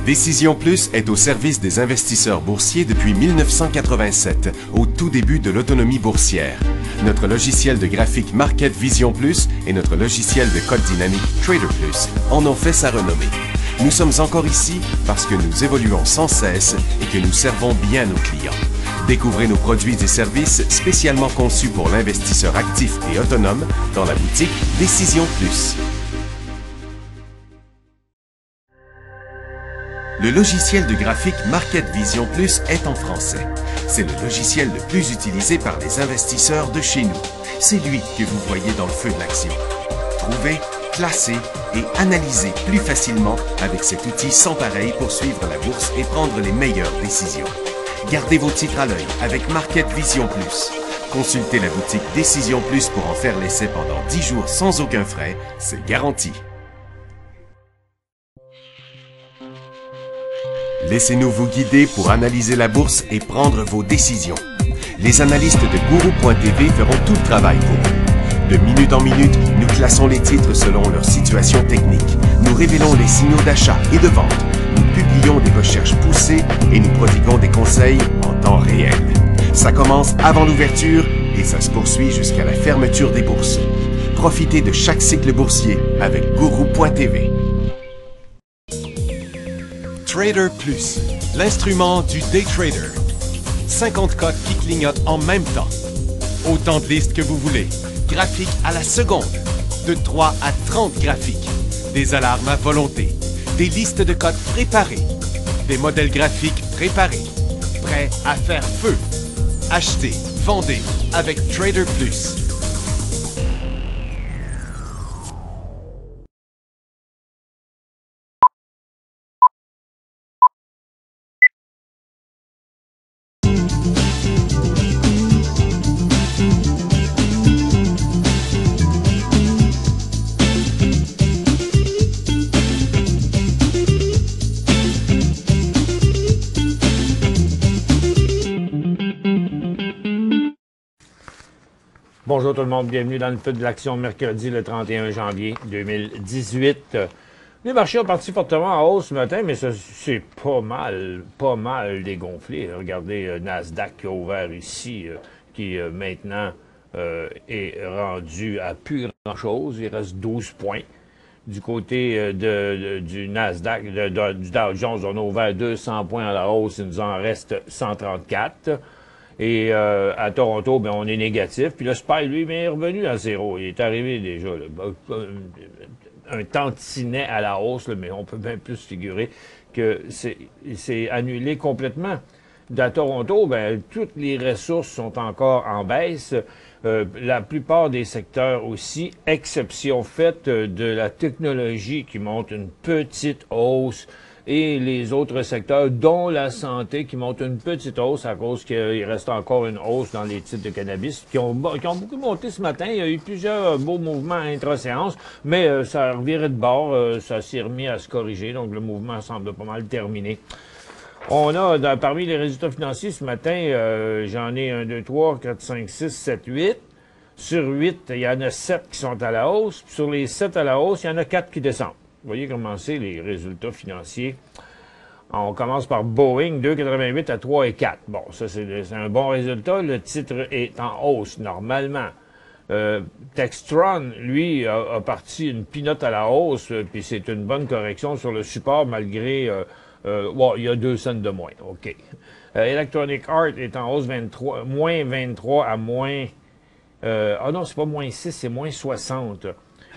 Décision Plus est au service des investisseurs boursiers depuis 1987, au tout début de l'autonomie boursière. Notre logiciel de graphique Market Vision Plus et notre logiciel de code dynamique Trader Plus en ont fait sa renommée. Nous sommes encore ici parce que nous évoluons sans cesse et que nous servons bien nos clients. Découvrez nos produits et services spécialement conçus pour l'investisseur actif et autonome dans la boutique Décision Plus. Le logiciel de graphique Market Vision Plus est en français. C'est le logiciel le plus utilisé par les investisseurs de chez nous. C'est lui que vous voyez dans le feu de l'action. Trouvez, classez et analysez plus facilement avec cet outil sans pareil pour suivre la bourse et prendre les meilleures décisions. Gardez vos titres à l'œil avec Market Vision Plus. Consultez la boutique Décision Plus pour en faire l'essai pendant 10 jours sans aucun frais, c'est garanti. Laissez-nous vous guider pour analyser la bourse et prendre vos décisions. Les analystes de Guru.tv feront tout le travail pour vous. De minute en minute, nous classons les titres selon leur situation technique. Nous révélons les signaux d'achat et de vente. Nous publions des recherches poussées et nous prodiguons des conseils en temps réel. Ça commence avant l'ouverture et ça se poursuit jusqu'à la fermeture des bourses. Profitez de chaque cycle boursier avec Guru.tv. Trader Plus, l'instrument du day trader. 50 cotes qui clignotent en même temps. Autant de listes que vous voulez. Graphiques à la seconde. De 3 à 30 graphiques. Des alarmes à volonté. Des listes de cotes préparées. Des modèles graphiques préparés. Prêts à faire feu. Achetez, vendez avec Trader Plus. Bonjour tout le monde, bienvenue dans le feu de l'action mercredi le 31 janvier 2018. Les marchés ont parti fortement en hausse ce matin, mais c'est pas mal dégonflé. Regardez Nasdaq qui a ouvert ici, qui maintenant est rendu à plus grand-chose. Il reste 12 points. Du côté du Nasdaq, du Dow Jones, on a ouvert 200 points à la hausse, il nous en reste 134. Et à Toronto, ben, on est négatif. Puis le SPY, lui, est revenu à zéro. Il est arrivé déjà, là, un tantinet à la hausse, là, mais on peut bien plus figurer que c'est annulé complètement. À Toronto, ben, toutes les ressources sont encore en baisse. La plupart des secteurs aussi, exception faite de la technologie qui montre une petite hausse. Et les autres secteurs, dont la santé, qui monte une petite hausse à cause qu'il reste encore une hausse dans les titres de cannabis, qui ont beaucoup monté ce matin. Il y a eu plusieurs beaux mouvements intra-séance, mais ça a reviré de bord, ça s'est remis à se corriger, donc le mouvement semble pas mal terminé. On a, parmi les résultats financiers ce matin, j'en ai 1, 2, 3, 4, 5, 6, 7, 8. Sur 8, il y en a 7 qui sont à la hausse. Puis sur les 7 à la hausse, il y en a 4 qui descendent. Vous voyez comment c'est les résultats financiers. On commence par Boeing, 2,88 à 3 et 4. Bon, ça, c'est un bon résultat. Le titre est en hausse, normalement. Textron, lui, a parti une pinote à la hausse, puis c'est une bonne correction sur le support, malgré... il y a 2 cents de moins. OK. Electronic Arts est en hausse moins 23 à moins... non, c'est pas moins 6, c'est moins 60.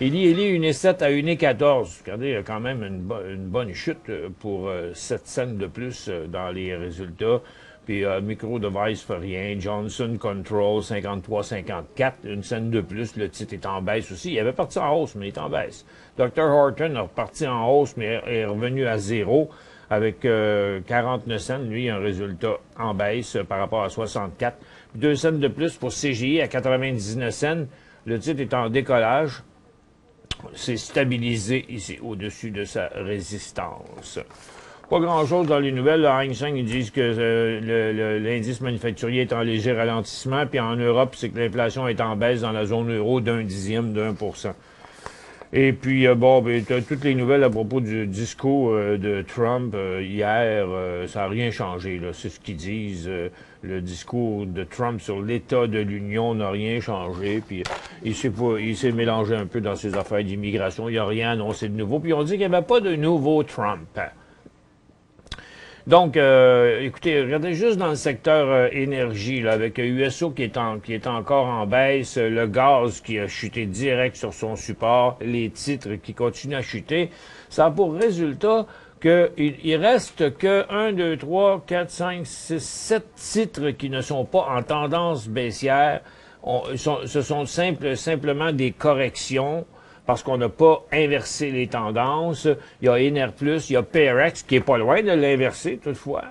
Eli 1,7 à 1,14. Regardez, il y a quand même une bonne chute pour 7 cents de plus dans les résultats. Puis Micro Device fait rien. Johnson Control 53,54. 1 cent de plus. Le titre est en baisse aussi. Il avait parti en hausse, mais il est en baisse. Dr. Horton a reparti en hausse, mais est revenu à zéro avec 49 cents. Lui, un résultat en baisse par rapport à 64. 2 cents de plus pour CGI à 99 cents. Le titre est en décollage. C'est stabilisé ici, au-dessus de sa résistance. Pas grand-chose dans les nouvelles. Le Hang Seng, ils disent que l'indice manufacturier est en léger ralentissement, puis en Europe, c'est que l'inflation est en baisse dans la zone euro d'0,1%. Et puis, bon, ben, toutes les nouvelles à propos du discours de Trump hier, ça n'a rien changé, là. C'est ce qu'ils disent. Le discours de Trump sur l'état de l'Union n'a rien changé. Puis, il s'est mélangé un peu dans ses affaires d'immigration. Il n'a rien annoncé de nouveau. Puis, on dit qu'il n'y avait pas de nouveau Trump. Donc, écoutez, regardez juste dans le secteur énergie, là, avec USO qui est encore en baisse, le gaz qui a chuté direct sur son support, les titres qui continuent à chuter, ça a pour résultat qu'il reste que 1, 2, 3, 4, 5, 6, 7 titres qui ne sont pas en tendance baissière. Ce sont simplement des corrections, parce qu'on n'a pas inversé les tendances. Il y a Enerplus, il y a PRX qui est pas loin de l'inverser toutefois.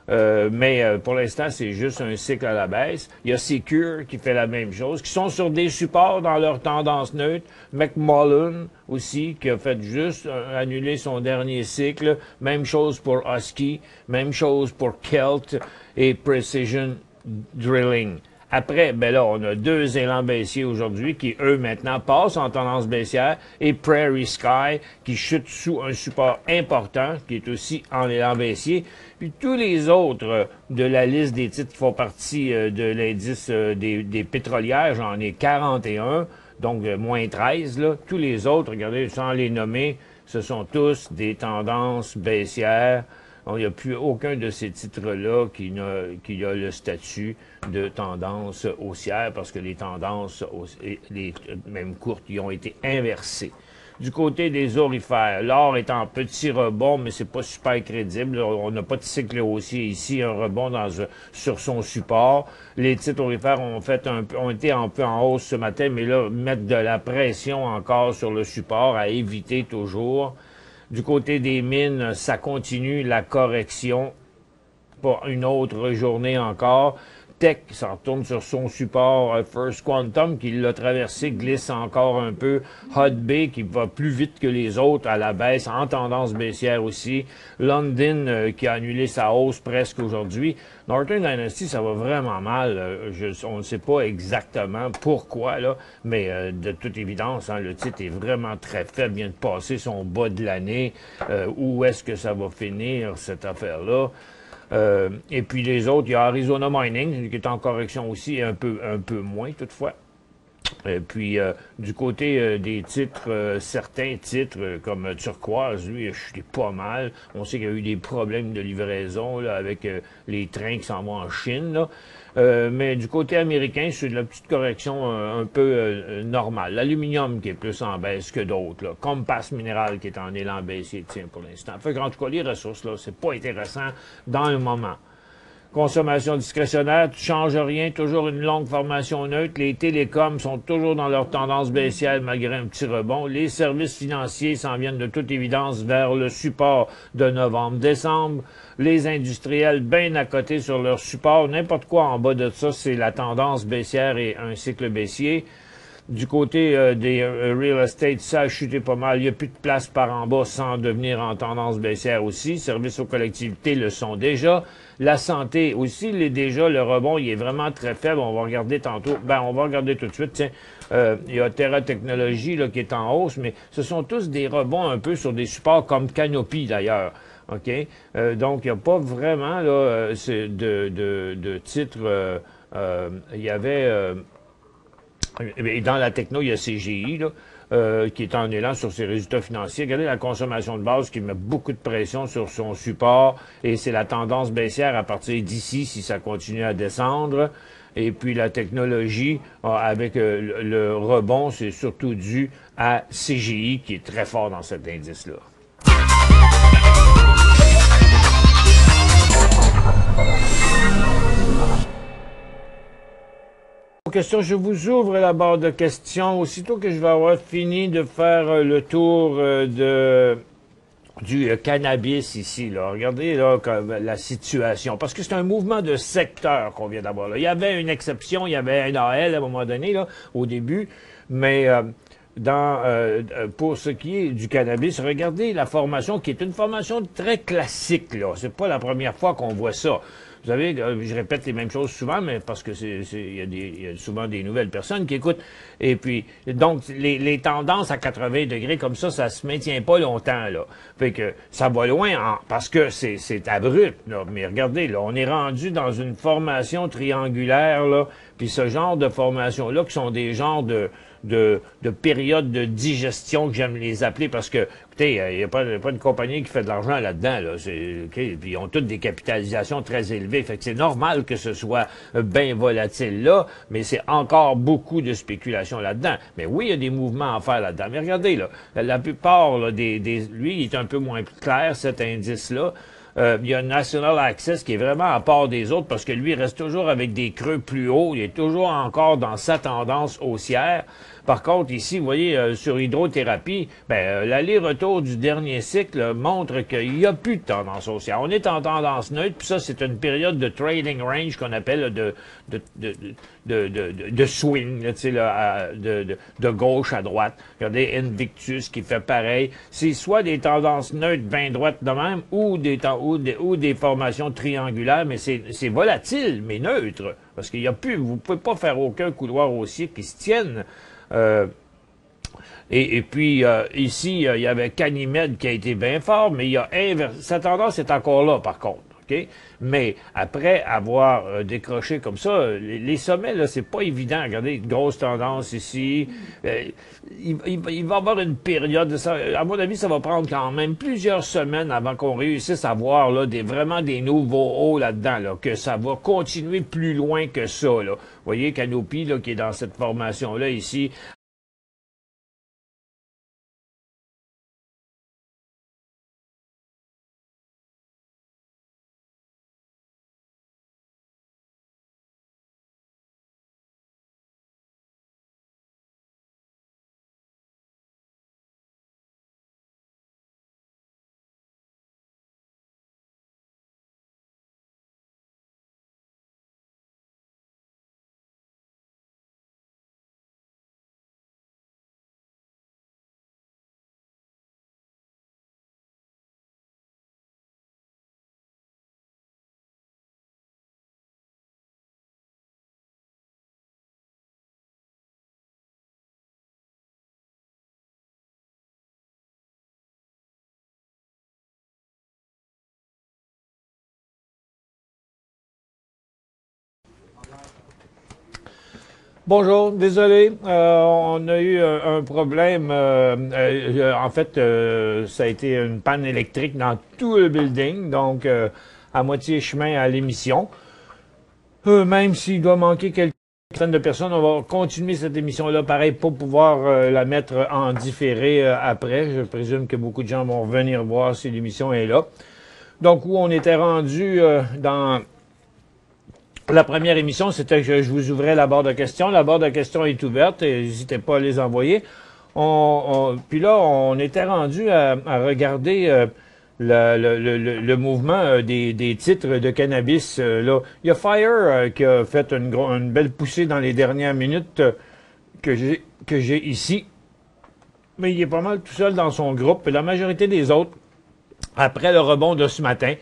Mais pour l'instant, c'est juste un cycle à la baisse. Il y a Secure qui fait la même chose, qui sont sur des supports dans leur tendance neutre. McMullen aussi, qui a fait juste annuler son dernier cycle. Même chose pour Husky, même chose pour Kelt et Precision Drilling. Après, ben là, on a deux élans baissiers aujourd'hui qui, eux, maintenant, passent en tendance baissière, et Prairie Sky qui chute sous un support important, qui est aussi en élan baissier. Puis tous les autres de la liste des titres qui font partie de l'indice des pétrolières, j'en ai 41, donc moins 13, là. Tous les autres, regardez, sans les nommer, ce sont tous des tendances baissières. Il n'y a plus aucun de ces titres-là qui a le statut de tendance haussière parce que les tendances, même courtes, y ont été inversées. Du côté des orifères, l'or est en petit rebond, mais c'est pas super crédible. On n'a pas de cycle haussier ici, un rebond sur son support. Les titres orifères ont été un peu en hausse ce matin, mais là, mettre de la pression encore sur le support à éviter toujours. Du côté des mines, ça continue la correction pour une autre journée encore. Tech s'en retourne sur son support. First Quantum, qui l'a traversé, glisse encore un peu. Hod Bay, qui va plus vite que les autres à la baisse, en tendance baissière aussi. London, qui a annulé sa hausse presque aujourd'hui. Northern Dynasty, ça va vraiment mal. On ne sait pas exactement pourquoi, là, mais de toute évidence, hein, le titre est vraiment très faible, vient de passer son bas de l'année. Où est-ce que ça va finir, cette affaire-là? Et puis les autres, il y a Arizona Mining, qui est en correction aussi, un peu moins toutefois. Et puis, du côté des titres, certains titres, comme Turquoise, lui, je suis pas mal. On sait qu'il y a eu des problèmes de livraison là, avec les trains qui s'en vont en Chine. Là. Mais du côté américain, c'est de la petite correction un peu normale. L'aluminium qui est plus en baisse que d'autres. Là. Compass Minéral qui est en élan baissier, tiens, pour l'instant. Fait qu'en tout cas, les ressources, là, c'est pas intéressant dans un moment. Consommation discrétionnaire, tu changes rien, toujours une longue formation neutre. Les télécoms sont toujours dans leur tendance baissière malgré un petit rebond. Les services financiers s'en viennent de toute évidence vers le support de novembre-décembre. Les industriels bien à côté sur leur support. N'importe quoi en bas de ça, c'est la tendance baissière et un cycle baissier. Du côté des real estate, ça a chuté pas mal. Il n'y a plus de place par en bas sans devenir en tendance baissière aussi. Services aux collectivités le sont déjà. La santé aussi l'est déjà. Le rebond, il est vraiment très faible. On va regarder tantôt. On va regarder tout de suite. Tiens, il y a Terra Technologies là, qui est en hausse, mais ce sont tous des rebonds un peu sur des supports comme Canopy d'ailleurs. OK? Donc, il n'y a pas vraiment là, de titres. Il y avait... Et dans la techno, il y a CGI, là, qui est en élan sur ses résultats financiers. Regardez la consommation de base qui met beaucoup de pression sur son support et c'est la tendance baissière à partir d'ici si ça continue à descendre. Et puis la technologie, avec le rebond, c'est surtout dû à CGI qui est très fort dans cet indice-là. Questions, je vous ouvre la barre de questions. Aussitôt que je vais avoir fini de faire le tour du cannabis ici, là. Regardez là la situation. Parce que c'est un mouvement de secteur qu'on vient d'avoir là. Il y avait une exception, il y avait un AL à un moment donné, là, au début, mais pour ce qui est du cannabis, regardez la formation qui est une formation très classique, là. C'est pas la première fois qu'on voit ça. Vous savez, je répète les mêmes choses souvent, mais parce que il y a souvent des nouvelles personnes qui écoutent. Et puis, donc, les tendances à 80 degrés comme ça se maintient pas longtemps, là. Fait que ça va loin parce que c'est abrupt, là. Mais regardez, là, on est rendu dans une formation triangulaire, là. Puis ce genre de formation-là, qui sont des genres de périodes de digestion, que j'aime les appeler, parce que, écoutez, il n'y a pas de compagnie qui fait de l'argent là-dedans, là. Puis ils ont toutes des capitalisations très élevées. Fait que c'est normal que ce soit bien volatile là, mais c'est encore beaucoup de spéculation là-dedans. Mais oui, il y a des mouvements à faire là-dedans. Mais regardez, là, la plupart, là, lui, il est un peu moins clair, cet indice-là. Il y a National Access qui est vraiment à part des autres parce que lui, il reste toujours avec des creux plus hauts. Il est toujours encore dans sa tendance haussière. Par contre, ici, vous voyez, sur hydrothérapie, l'aller-retour du dernier cycle montre qu'il n'y a plus de tendance haussière. On est en tendance neutre, puis ça, c'est une période de trading range qu'on appelle de swing, là, de gauche à droite. Regardez Invictus qui fait pareil. C'est soit des tendances neutres bien droites de même, ou des formations triangulaires, mais c'est volatile, mais neutre. Parce qu'il y a plus, vous pouvez pas faire aucun couloir haussier qui se tienne. Et puis, ici, il y avait Canimed qui a été bien fort, mais il y a sa tendance est encore là, par contre. OK? Mais après avoir décroché comme ça, les sommets, là, c'est pas évident. Regardez, une grosse tendance ici. Il va y avoir une période, à mon avis, ça va prendre quand même plusieurs semaines avant qu'on réussisse à voir là, vraiment des nouveaux hauts là-dedans, là, que ça va continuer plus loin que ça. Là. Vous voyez, Canopy, là, qui est dans cette formation-là ici, bonjour, désolé, on a eu un problème. En fait, ça a été une panne électrique dans tout le building, donc à moitié chemin à l'émission. Même s'il doit manquer quelques centaines de personnes, on va continuer cette émission-là, pareil, pour pouvoir la mettre en différé après. Je présume que beaucoup de gens vont venir voir si l'émission est là. Donc, où on était rendu dans... La première émission, c'était que je vous ouvrais la barre de questions. La barre de questions est ouverte, n'hésitez pas à les envoyer. Puis là, on était rendu à regarder le mouvement des titres de cannabis. Là. Il y a Fire qui a fait une belle poussée dans les dernières minutes que j'ai ici. Mais il est pas mal tout seul dans son groupe. Et la majorité des autres, après le rebond de ce matin,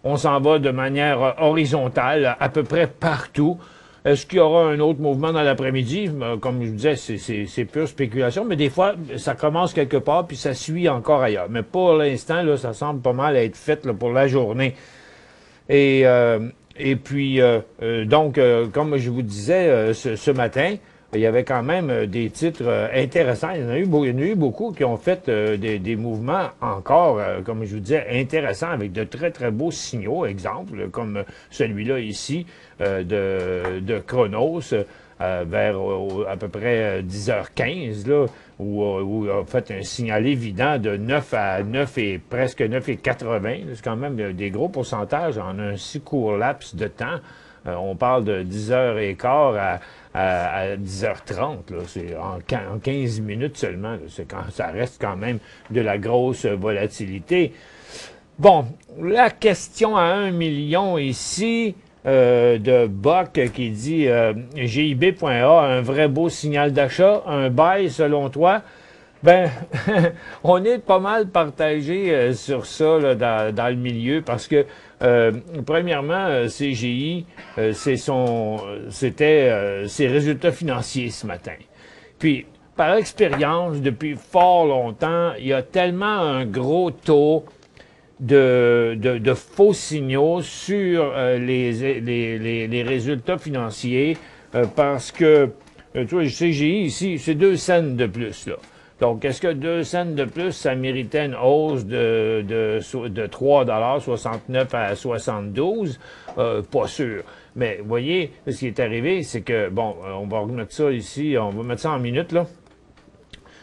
on s'en va de manière horizontale à peu près partout. Est-ce qu'il y aura un autre mouvement dans l'après-midi? Comme je vous disais, c'est pure spéculation, mais des fois, ça commence quelque part puis ça suit encore ailleurs. Mais pour l'instant, là, ça semble pas mal être fait là, pour la journée. Et puis, donc, comme je vous disais ce matin, il y avait quand même des titres intéressants. Il y en a eu beaucoup qui ont fait des mouvements encore, comme je vous disais, intéressants, avec de très, très beaux signaux. Exemple, comme celui-là ici, de Chronos, vers à peu près 10h15, là, où a fait un signal évident de 9 à 9 et presque 9,80. C'est quand même des gros pourcentages en un si court laps de temps. On parle de 10h15 à 10h30. Là. C'est en 15 minutes seulement. Ça reste quand même de la grosse volatilité. Bon, la question à 1 million ici de Buck qui dit GIB.A, un vrai beau signal d'achat, un buy selon toi. Ben, on est pas mal partagé sur ça là, dans le milieu parce que, premièrement, CGI, c'était ses résultats financiers ce matin. Puis, par expérience, depuis fort longtemps, il y a tellement un gros taux de faux signaux sur les résultats financiers parce que, tu vois, CGI ici, c'est 2 cents de plus, là. Donc, est-ce que 2 cents de plus, ça méritait une hausse de 3,69 à 72? Pas sûr. Mais, vous voyez, ce qui est arrivé, c'est que, bon, on va remettre ça ici, on va mettre ça en minutes, là.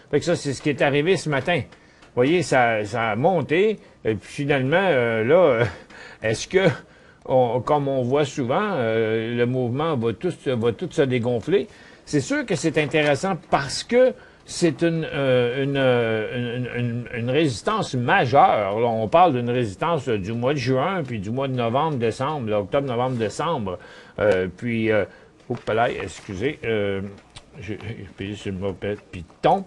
Fait que ça, c'est ce qui est arrivé ce matin. Vous voyez, ça a monté, et puis finalement, est-ce que, comme on voit souvent, le mouvement va tout se dégonfler? C'est sûr que c'est intéressant parce que c'est une résistance majeure. Là, on parle d'une résistance du mois de juin, puis du mois de novembre, décembre, octobre, novembre, décembre. Oups là, excusez, j'ai payé sur le mauvais piton.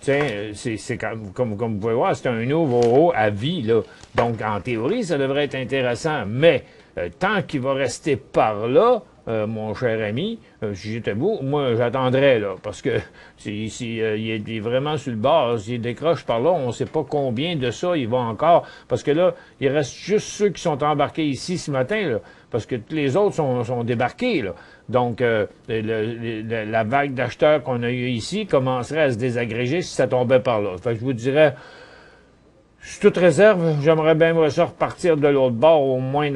Tiens, c'est comme vous pouvez voir, c'est un nouveau haut à vie, là. Donc, en théorie, ça devrait être intéressant. Mais, tant qu'il va rester par là, mon cher ami, si j'étais vous, moi, j'attendrais, là. Parce que il est vraiment sur le bord. S'il décroche par là, on ne sait pas combien de ça il va encore. Parce que là, il reste juste ceux qui sont embarqués ici ce matin, là. Parce que tous les autres sont débarqués, là. Donc, la vague d'acheteurs qu'on a eue ici commencerait à se désagréger si ça tombait par là. Fait que je vous dirais, je suis toute réserve, j'aimerais bien voir ça repartir de l'autre bord, au moins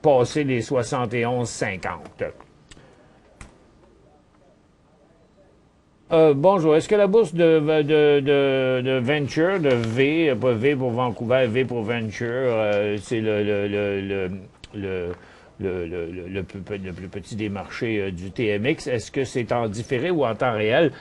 passer les 71,50. Bonjour, est-ce que la bourse de Venture, de V, pas V pour Vancouver, V pour Venture, c'est le plus petit des marchés du TMX. Est-ce que c'est en différé ou en temps réel?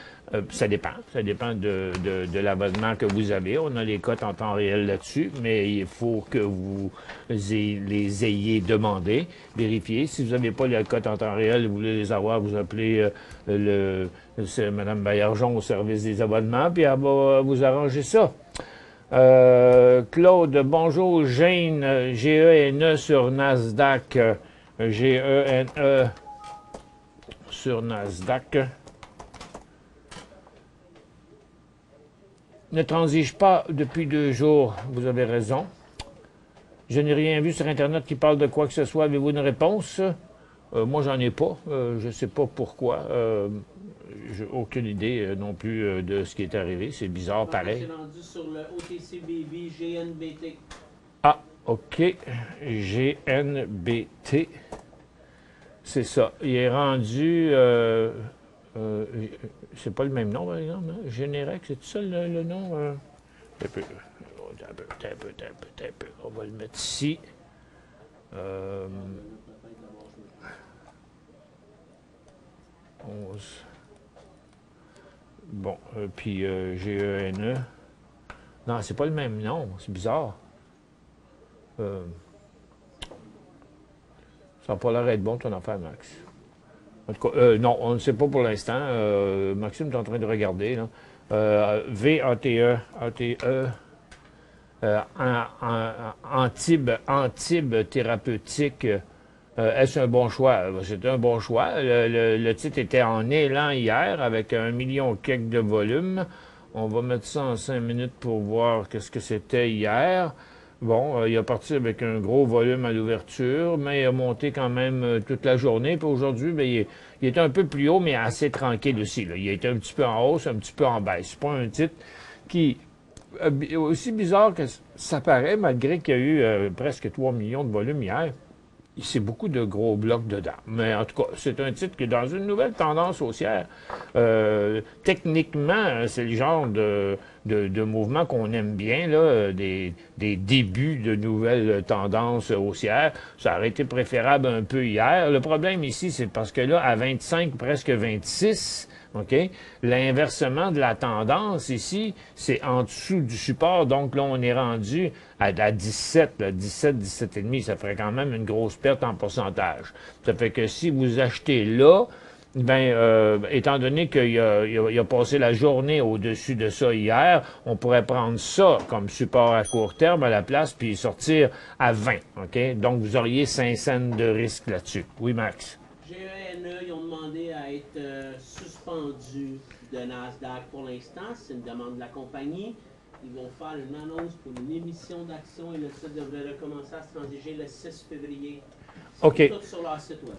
Ça dépend. Ça dépend de l'abonnement que vous avez. On a les cotes en temps réel là-dessus, mais il faut que vous les ayez demandées, vérifiez. Si vous n'avez pas les cotes en temps réel, vous voulez les avoir, vous appelez c'est Mme Baillargeon au service des abonnements, puis elle va vous arranger ça. Claude, bonjour. Gene, G-E-N-E sur Nasdaq. G-E-N-E sur Nasdaq. Ne transige pas depuis 2 jours. Vous avez raison. Je n'ai rien vu sur Internet qui parle de quoi que ce soit. Avez-vous une réponse? Moi, j'en ai pas. Je ne sais pas pourquoi. J'ai aucune idée non plus de ce qui est arrivé. C'est bizarre, pareil. C'est rendu sur le OTCBB GNBT. Ah, OK. GNBT. C'est ça. Il est rendu... c'est pas le même nom, par exemple. Hein? Générec, c'est ça le nom? Un peu. On va le mettre ici. 11. Bon, puis GENE. Non, c'est pas le même nom. C'est bizarre. Ça n'a pas l'air d'être bon ton affaire, Max. En tout cas, non, on ne sait pas pour l'instant. Maxime est en train de regarder. Là. VATE, Antibes thérapeutique. Est-ce un bon choix? C'est un bon choix. Le titre était en élan hier avec 1 million quelques de volume. On va mettre ça en 5 minutes pour voir qu'est-ce que c'était hier. Bon, il a parti avec un gros volume à l'ouverture, mais il a monté quand même toute la journée. Puis aujourd'hui, bien, il était un peu plus haut, mais assez tranquille aussi. Là. Il a été un petit peu en hausse, un petit peu en baisse. C'est pas un titre qui... aussi bizarre que ça paraît, malgré qu'il y a eu presque 3 millions de volume hier. C'est beaucoup de gros blocs dedans. Mais en tout cas, c'est un titre qui est dans une nouvelle tendance haussière. Techniquement, c'est le genre de mouvement qu'on aime bien, là, des débuts de nouvelles tendances haussières. Ça aurait été préférable un peu hier. Le problème ici, c'est parce que là, à 25, presque 26, OK? L'inversement de la tendance ici, c'est en dessous du support. Donc là, on est rendu à 17, là, 17,5. Ça ferait quand même une grosse perte en pourcentage. Ça fait que si vous achetez là, étant donné qu'il a passé la journée au-dessus de ça hier, on pourrait prendre ça comme support à court terme à la place, puis sortir à 20, OK? Donc, vous auriez 5 cents de risque là-dessus. Oui, Max? GENE, ils ont demandé à être suspendus de Nasdaq pour l'instant. C'est une demande de la compagnie. Ils vont faire une annonce pour une émission d'action et le site devrait recommencer à se transiger le 6 février. C'est OK. tout sur leur site web.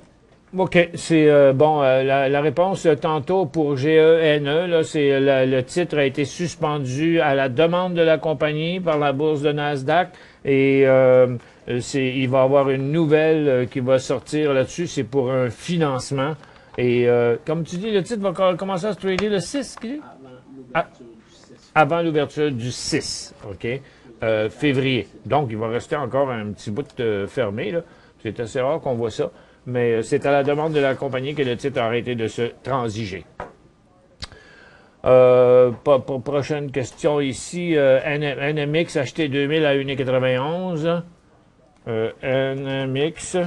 OK, c'est la réponse tantôt pour GENE, là, c'est le titre a été suspendu à la demande de la compagnie par la bourse de Nasdaq et il va y avoir une nouvelle qui va sortir là-dessus, c'est pour un financement et comme tu dis, le titre va commencer à se trader le 6, avant l'ouverture du 6, OK, février. Donc, il va rester encore un petit bout fermé, là. C'est assez rare qu'on voit ça. Mais c'est à la demande de la compagnie que le titre a arrêté de se transiger. Prochaine question ici. NMX acheté 2000 à 1,91. NMX.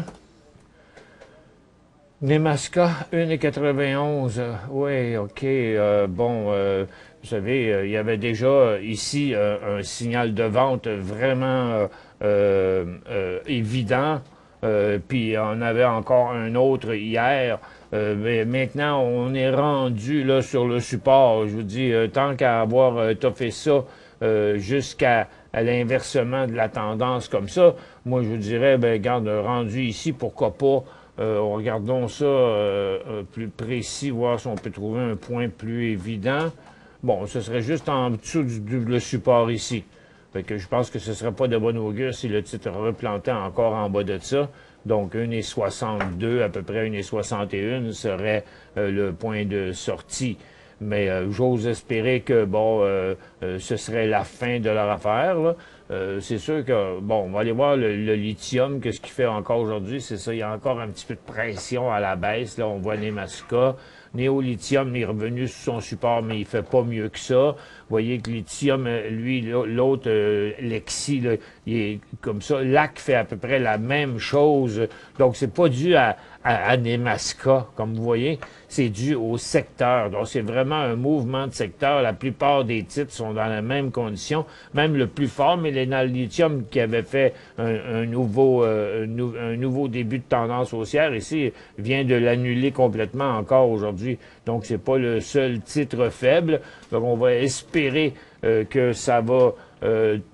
Nemaska 1,91. Oui, OK. Vous savez, il y avait déjà ici un signal de vente vraiment évident. Puis on avait encore un autre hier. Mais maintenant, on est rendu là sur le support. Je vous dis, tant qu'à avoir toffé ça jusqu'à l'inversement de la tendance comme ça, moi je vous dirais, ben garde, rendu ici, pourquoi pas, regardons ça plus précis, voir si on peut trouver un point plus évident. Bon, ce serait juste en dessous du support ici. Fait que je pense que ce ne serait pas de bon augure si le titre replantait encore en bas de ça. Donc, 1,62, à peu près 1,61 serait le point de sortie. Mais j'ose espérer que, ce serait la fin de leur affaire, là. C'est sûr que, on va aller voir le lithium, qu'est-ce qu'il fait encore aujourd'hui, c'est ça, il y a encore un petit peu de pression à la baisse, là, on voit Nemaska. Néolithium est revenu sur son support, mais il fait pas mieux que ça. Vous voyez que Lithium, lui, l'autre, Lexi, là, il est comme ça. LAC fait à peu près la même chose. Donc, c'est pas dû à Nemaska, comme vous voyez. C'est dû au secteur. Donc, c'est vraiment un mouvement de secteur. La plupart des titres sont dans la même condition. Même le plus fort, Millennial Lithium, qui avait fait un nouveau début de tendance haussière, ici, vient de l'annuler complètement encore aujourd'hui. Donc, c'est pas le seul titre faible. Donc, on va espérer que ça va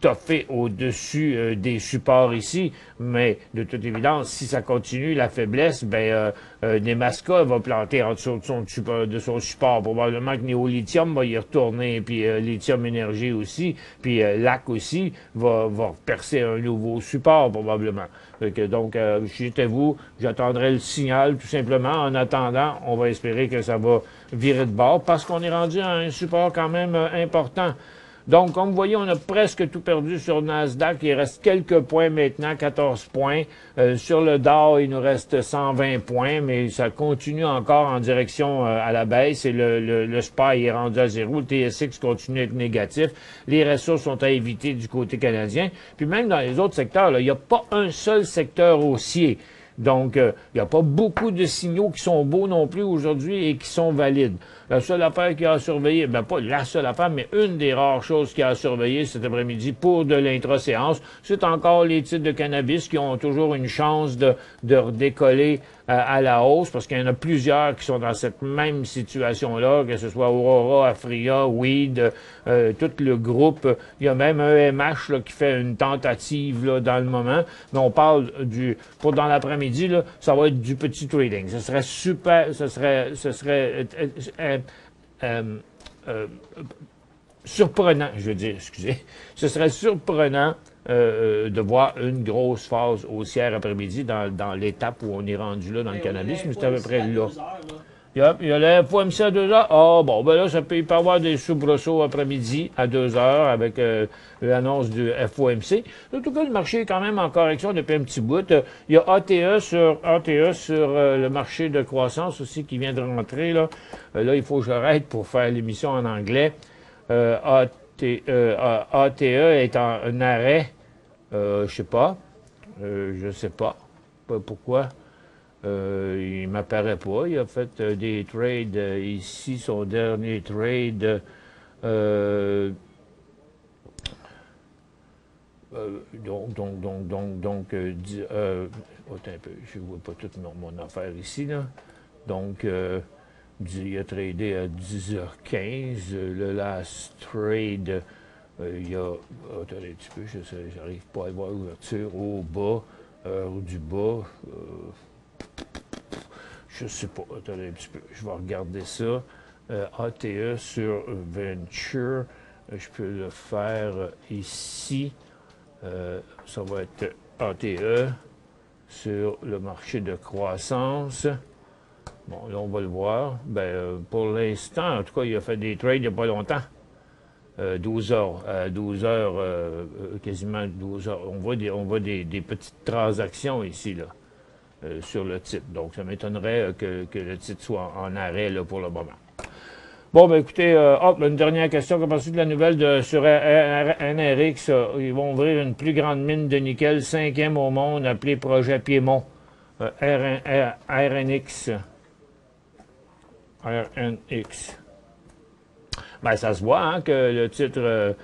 toffer au-dessus des supports ici, mais de toute évidence, si ça continue, la faiblesse, Nemaska va planter en dessous de son support. Probablement que Néolithium va y retourner, puis Lithium Énergie aussi, puis LAC aussi va percer un nouveau support, probablement. Donc, j'étais vous, j'attendrai le signal, tout simplement. En attendant, on va espérer que ça va virer de bord, parce qu'on est rendu à un support quand même important. Donc, comme vous voyez, on a presque tout perdu sur Nasdaq. Il reste quelques points maintenant, 14 points. Sur le Dow, il nous reste 120 points, mais ça continue encore en direction à la baisse. Et le SPY est rendu à zéro. Le TSX continue à être négatif. Les ressources sont à éviter du côté canadien. Puis même dans les autres secteurs, il n'y a pas un seul secteur haussier. Donc, il n'y a pas beaucoup de signaux qui sont beaux non plus aujourd'hui et qui sont valides. La seule affaire qui a à surveiller, pas la seule affaire, mais une des rares choses qui a à surveiller cet après-midi pour de l'intra-séance, c'est encore les titres de cannabis qui ont toujours une chance de redécoller à la hausse, parce qu'il y en a plusieurs qui sont dans cette même situation-là, que ce soit Aurora, Afria, Weed, tout le groupe. Il y a même un EMH là, qui fait une tentative là, dans le moment, mais on parle pour dans l'après-midi, là, ça va être du petit trading. Ce serait super, ce serait surprenant, je veux dire, excusez. Ce serait surprenant de voir une grosse phase haussière après-midi dans l'étape où on est rendu là dans le cannabis, mais c'est à peu près là. Il y a le FOMC à 2 heures. Ah, là, il peut y avoir des soubresauts après-midi à 2 heures avec l'annonce du FOMC. En tout cas, le marché est quand même en correction depuis un petit bout. Il y a ATE sur le marché de croissance aussi qui vient de rentrer, là. Là, il faut que j'arrête pour faire l'émission en anglais. ATE est en arrêt. Je sais pas. Pourquoi. Il ne m'apparaît pas. Il a fait des trades ici, son dernier trade. Attends un peu, je ne vois pas toute mon affaire ici, là. Donc, il a tradé à 10h15. Le last trade, il y a... Attendez un petit peu, j'arrive pas à voir l'ouverture au bas, du bas. Je sais pas, attendez un petit peu, je vais regarder ça. ATE sur Venture, je peux le faire ici. Ça va être ATE sur le marché de croissance. Bon, là, on va le voir. Pour l'instant, en tout cas, il a fait des trades il n'y a pas longtemps. 12 heures. 12 heures, quasiment 12 heures. On voit des petites transactions ici, là, sur le titre. Donc, ça m'étonnerait que le titre soit en arrêt là, pour le moment. Bon, ben écoutez, une dernière question. Qu'en pensez-vous de la nouvelle sur NRX? Ils vont ouvrir une plus grande mine de nickel, 5e au monde, appelée Projet Piémont. RNX. Ben, ça se voit hein, que le titre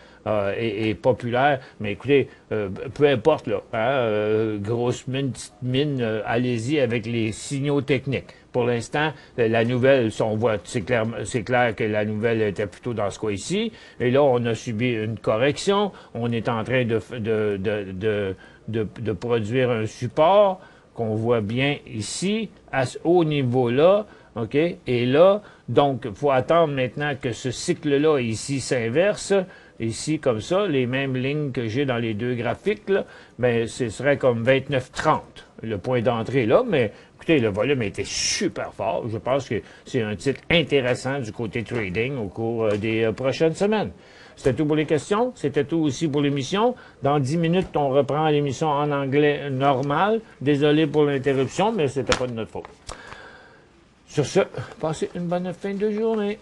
est populaire, mais écoutez, peu importe, là, hein, grosse mine, petite mine, allez-y avec les signaux techniques. Pour l'instant, la nouvelle, on voit, c'est clair que la nouvelle était plutôt dans ce cas-ci, et là, on a subi une correction, on est en train de produire un support qu'on voit bien ici, à ce haut niveau-là, OK? Et là, donc, il faut attendre maintenant que ce cycle-là ici s'inverse, ici comme ça, les mêmes lignes que j'ai dans les deux graphiques, là, ben, ce serait comme 29,30, le point d'entrée là, mais écoutez, le volume était super fort. Je pense que c'est un titre intéressant du côté trading au cours des prochaines semaines. C'était tout pour les questions. C'était tout aussi pour l'émission. Dans 10 minutes, on reprend l'émission en anglais normal. Désolé pour l'interruption, mais c'était pas de notre faute. Sur ce, passez une bonne fin de journée.